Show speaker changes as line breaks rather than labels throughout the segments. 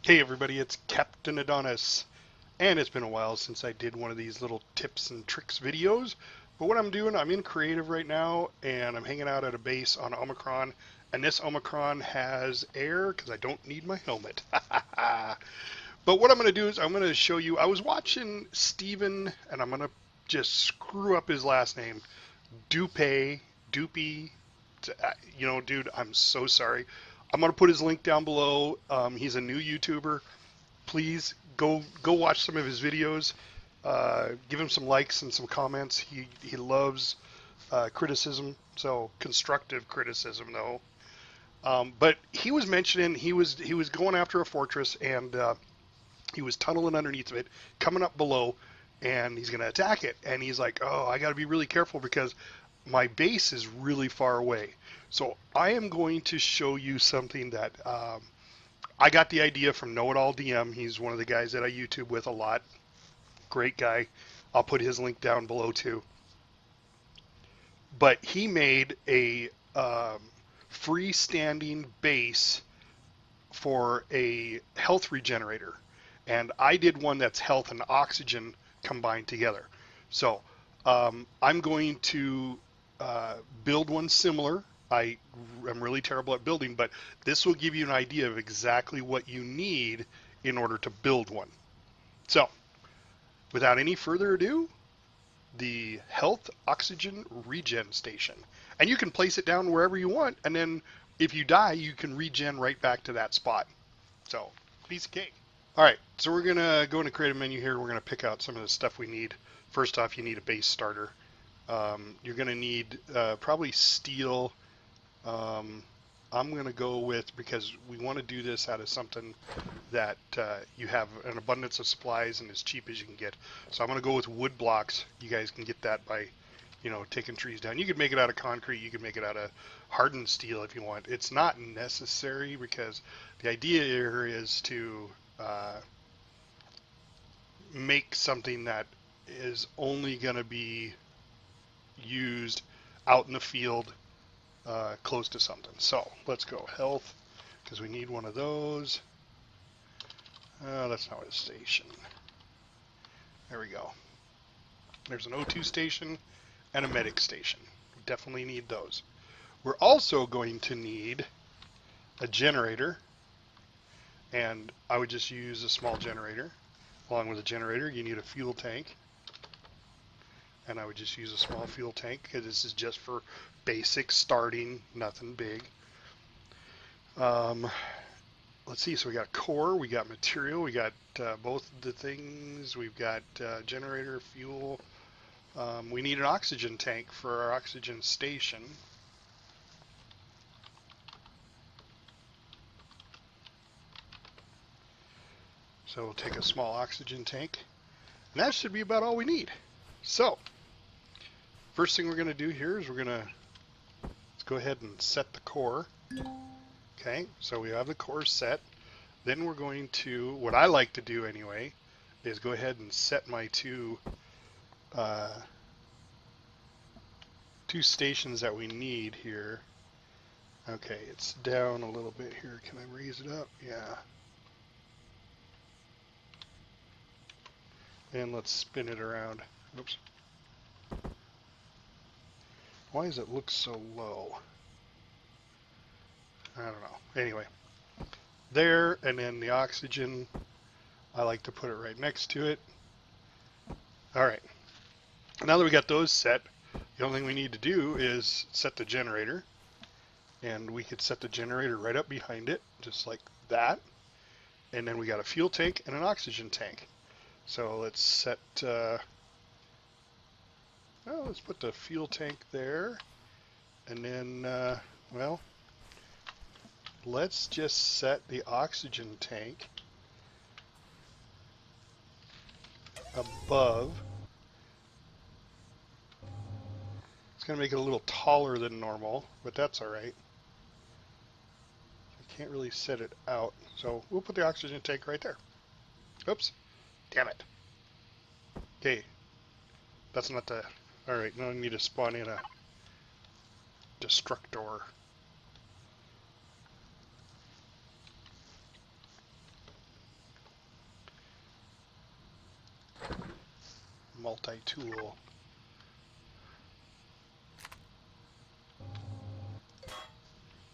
Hey everybody, it's Captain Adonis, and it's been a while since I did one of these little tips and tricks videos, but what I'm doing, I'm in creative right now, and I'm hanging out at a base on Omicron, and this Omicron has air, because I don't need my helmet. But what I'm going to do is I'm going to show you, I was watching Steven, and I'm going to just screw up his last name, Dupy, dude, I'm so sorry. I'm going to put his link down below. He's a new YouTuber. Please go watch some of his videos. Give him some likes and some comments. He loves criticism, so constructive criticism though. But he was mentioning he was going after a fortress, and he was tunneling underneath of it, coming up below, and he's going to attack it. And he's like, "Oh, I got to be really careful because my base is really far away." So I am going to show you something that I got the idea from KnowItAllDM. He's one of the guys that I YouTube with a lot. Great guy. I'll put his link down below too. But he made a freestanding base for a health regenerator. And I did one that's health and oxygen combined together. So I'm going to build one similar. I am really terrible at building, but this will give you an idea of exactly what you need in order to build one. So, without any further ado, the Health Oxygen Regen Station. And you can place it down wherever you want, and then if you die, you can regen right back to that spot. So, piece of cake. All right, so we're going to go into creative menu here. We're going to pick out some of the stuff we need. First off, you need a base starter. You're going to need probably steel. I'm going to go with, because we want to do this out of something that you have an abundance of supplies and as cheap as you can get. So I'm going to go with wood blocks. You guys can get that by, taking trees down. You could make it out of concrete. You could make it out of hardened steel if you want. It's not necessary, because the idea here is to make something that is only going to be used out in the field close to something. So let's go health, because we need one of those. That's not a station. There we go. There's an O2 station and a medic station. We definitely need those. We're also going to need a generator, and I would just use a small generator. Along with a generator, you need a fuel tank, and I would just use a small fuel tank, because this is just for basic starting, nothing big. Let's see, so we got core, we got material, we got both the things, we've got generator, fuel. We need an oxygen tank for our oxygen station. So we'll take a small oxygen tank, and that should be about all we need. So, first thing we're going to do here is let's go ahead and set the core. Okay, so we have the core set. Then we're going to, what I like to do anyway, is go ahead and set my two stations that we need here. Okay, it's down a little bit here. Can I raise it up? Yeah. And let's spin it around. Oops. Why does it look so low? I don't know. Anyway, there, and then the oxygen, I like to put it right next to it. All right. Now that we got those set, the only thing we need to do is set the generator, and we could set the generator right up behind it, just like that. And then we got a fuel tank and an oxygen tank. So let's set, let's put the fuel tank there, and then, well, let's just set the oxygen tank above. It's going to make it a little taller than normal, but that's all right. I can't really set it out, so we'll put the oxygen tank right there. Oops, damn it. Okay, that's not the, all right, now I need to spawn in a destructor. multi-tool.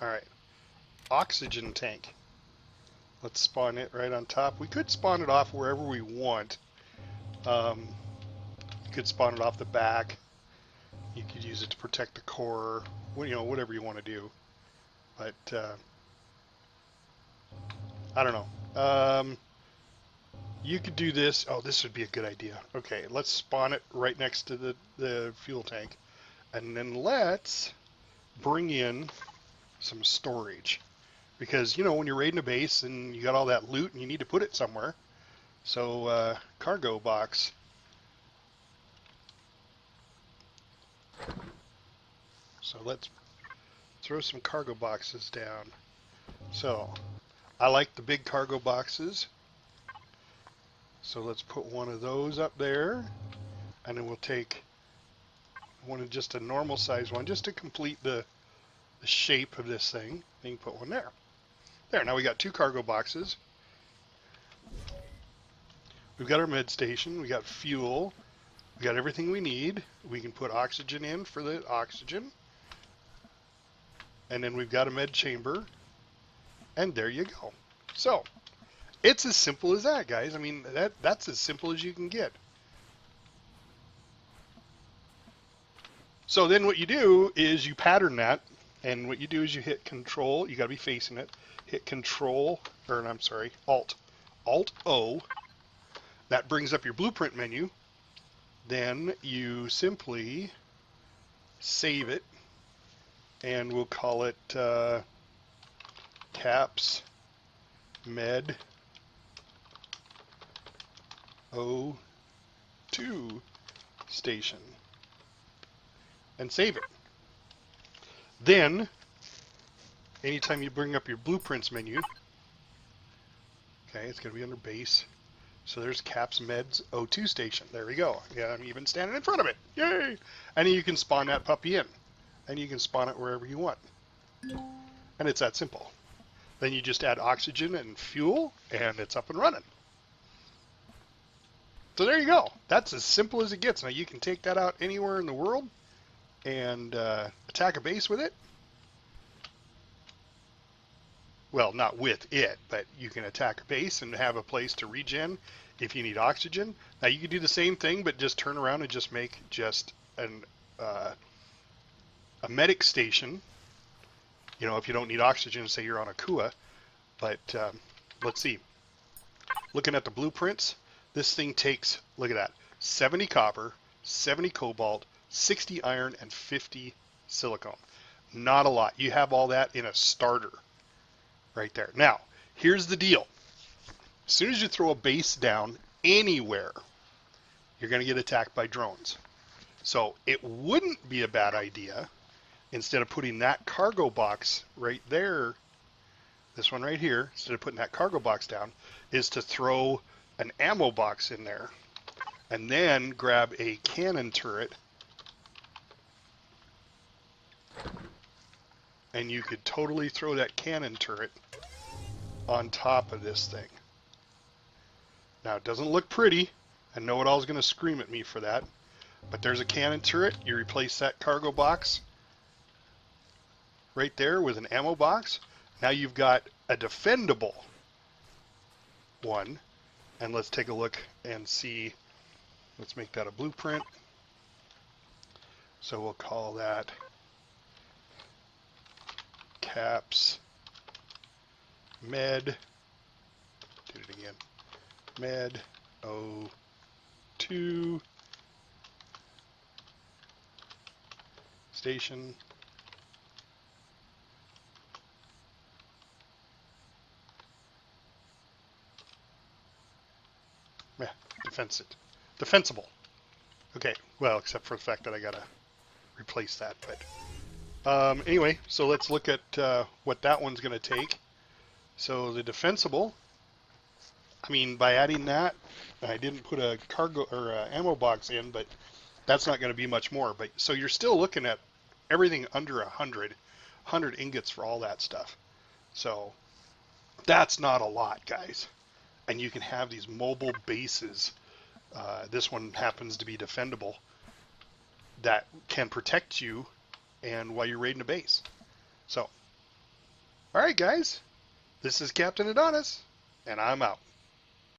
All right, oxygen tank. Let's spawn it right on top. We could spawn it off wherever we want. You could spawn it off the back. You could use it to protect the core. You know, whatever you want to do. But I don't know. You could do this. Oh, this would be a good idea. Okay, let's spawn it right next to the fuel tank. And then let's bring in some storage. Because, you know, when you're raiding a base and you got all that loot and you need to put it somewhere. So, cargo box. So let's throw some cargo boxes down. So, I like the big cargo boxes. So let's put one of those up there. And then we'll take one of just a normal size one just to complete the shape of this thing. Then you can put one there. There, now we got 2 cargo boxes. We've got our med station, we got fuel, we got everything we need. We can put oxygen in for the oxygen. And then we've got a med chamber. And there you go. So, it's as simple as that, guys. I mean, that's as simple as you can get. So then what you do is you pattern that. And what you do is you hit Control, you got to be facing it, hit Control, or I'm sorry, Alt-O. That brings up your blueprint menu. Then you simply save it, and we'll call it Caps Med O2 Station, and save it. Then, anytime you bring up your blueprints menu, okay, it's going to be under base. So there's Caps Meds O2 Station. There we go. Yeah, I'm even standing in front of it. Yay! And you can spawn that puppy in. And you can spawn it wherever you want. And it's that simple. Then you just add oxygen and fuel, and it's up and running. So there you go. That's as simple as it gets. Now you can take that out anywhere in the world and attack a base with it. Well, not with it, but you can attack a base and have a place to regen if you need oxygen. Now you can do the same thing, but just turn around and just make just a medic station. You know, if you don't need oxygen, say you're on a Kua. But let's see. Looking at the blueprints, this thing takes, look at that, 70 copper, 70 cobalt, 60 iron, and 50 silicone. Not a lot. You have all that in a starter right there. Now, here's the deal. As soon as you throw a base down anywhere, you're going to get attacked by drones. So it wouldn't be a bad idea, instead of putting that cargo box right there, this one right here, instead of putting that cargo box down, is to throw an ammo box in there and then grab a cannon turret, and you could totally throw that cannon turret on top of this thing. Now, it doesn't look pretty. I know KnowItAll is going to scream at me for that, but there's a cannon turret. You replace that cargo box right there with an ammo box. Now you've got a defendable one. And let's take a look and see. Let's make that a blueprint. So we'll call that Caps Med. Do it again. Med O2 Station. Yeah, defensible. Okay, well, except for the fact that I gotta replace that. But anyway, so let's look at what that one's gonna take. So the defensible, I mean, by adding that, I didn't put a cargo or ammo box in, but that's not going to be much more. But so you're still looking at everything under 100 ingots for all that stuff. So that's not a lot, guys. And you can have these mobile bases This one happens to be defendable, that can protect you and while you're raiding a base. So, all right, guys, this is Captain Adonis, and I'm out.